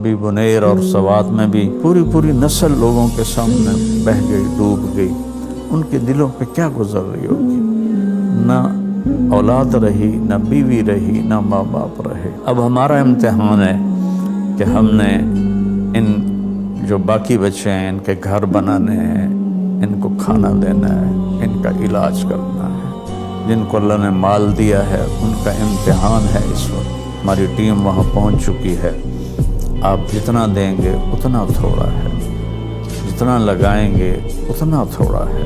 भी बुनेर और सवात में भी पूरी नस्ल लोगों के सामने बह गई, डूब गई। उनके दिलों पे क्या गुजर रही होगी। न औलाद रही, न बीवी रही, न माँ बाप रहे। अब हमारा इम्तिहान है कि हमने इन जो बाकी बच्चे हैं इनके घर बनाने हैं, इनको खाना देना है, इनका इलाज करना है। जिनको अल्लाह ने माल दिया है उनका इम्तिहान है। इस वक्त हमारी टीम वहाँ पहुँच चुकी है। आप जितना देंगे उतना थोड़ा है, जितना लगाएंगे उतना थोड़ा है।